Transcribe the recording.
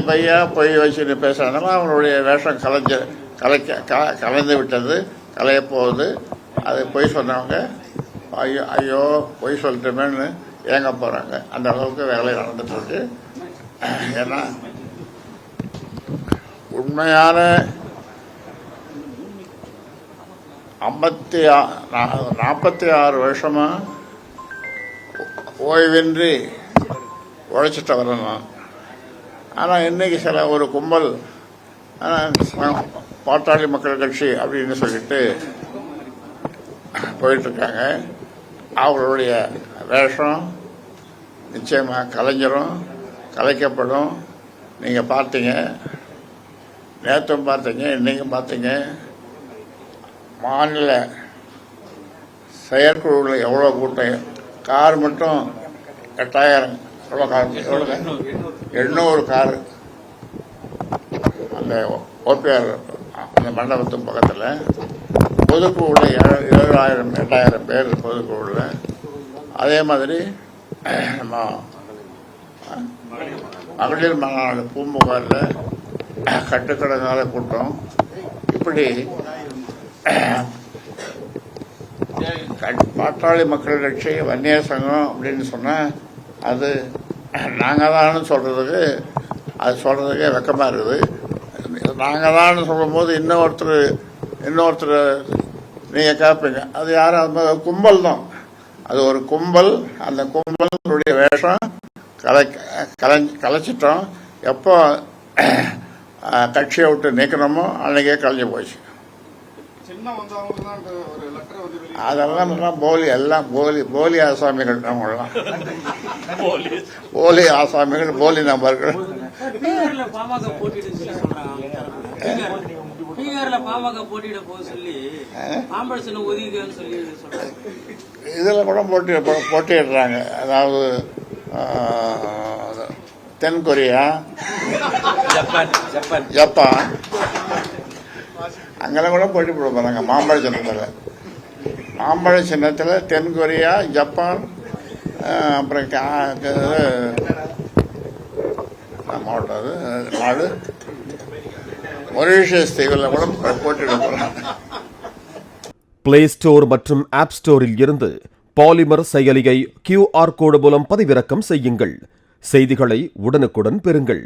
பையா பொய் வச்சுட்டு பேசுறாங்க. அவங்களுடைய வேஷம் கலைந்து விட்டது, கலையப்போகுது. அது பொய் சொன்னவங்க ஐயோ பொய் சொல்லிட்டோமேன்னு ஏங்க போறாங்க. அந்த அளவுக்கு வேலை நடந்துட்டு இருக்கு. ஏன்னா உண்மையான 46 வருஷமா ஓய்வின்றி உழைச்சிட்டு வரேன் நான். ஆனால் இன்னைக்கு சில ஒரு கும்பல் பாட்டாளி மக்கள் கட்சி அப்படின்னு சொல்லிட்டு போயிட்டு இருக்காங்க. அவங்களுடைய வேஷம் நிச்சயமாக கலைஞரும் கலைக்கப்படும். நீங்கள் பார்த்தீங்க, நேற்றும் பார்த்தீங்க, இன்னைக்கும் பார்த்தீங்க. மாநில செயற்குழுவில் எவ்வளோ கூட்டம், கார் மட்டும் 8000, எவ்வளோ கார், எவ்வளோ 800 கார் அந்த ஓபிஆர் அந்த மண்டபத்துக்கு பக்கத்தில். பொதுக்குழுவில் 7000 8000 பேர் பொதுக்குழுவில். அதே மாதிரி நம்ம மகளிர் மாநாடு பூம்புகாரில் கட்டுக்கடங்காத கூட்டம். இப்படி பாட்டாளி மக்கள் கட்சி வன்னியர் சங்கம் அப்படின்னு சொன்னால் அது நாங்கள் தான் சொல்கிறதுக்கே வெக்கமாக இருக்குது. நாங்கள் தான் சொல்லும்போது இன்னொருத்தர் நீங்கள் கேட்பீங்க, அது யாரும் அந்த கும்பல் தான். அது ஒரு கும்பல். அந்த கும்பலுடைய வேஷம் கலைச்சிட்டோம். எப்போ கட்சியை விட்டு நீக்கணுமோ அன்னைக்கே கலைஞ்சு போச்சு. அதெல்லாம் போலி, எல்லாம் போலி ஆசாமிகள். நம்மளாம் போலி ஆசாமிகள், போலி நபர்கள். இதில் கூட போட்டியிடுறாங்க. அதாவது தென் கொரியா, ஜப்பான் அங்கெல்லாம் கூட போட்டி போட போறாங்க. மாம்பழ சின்னத்தில் தென் கொரியா, ஜப்பான், அப்புறம் நாடு மொரீஷியஸ் தீவில் கூட போட்டியிட போறாங்க. பிளே ஸ்டோர் மற்றும் ஆப் ஸ்டோரில் இருந்து பாலிமர் செயலியை QR கோடு மூலம் பதிவிறக்கம் செய்யுங்கள். செய்திகளை உடனுக்குடன் பெறுங்கள்.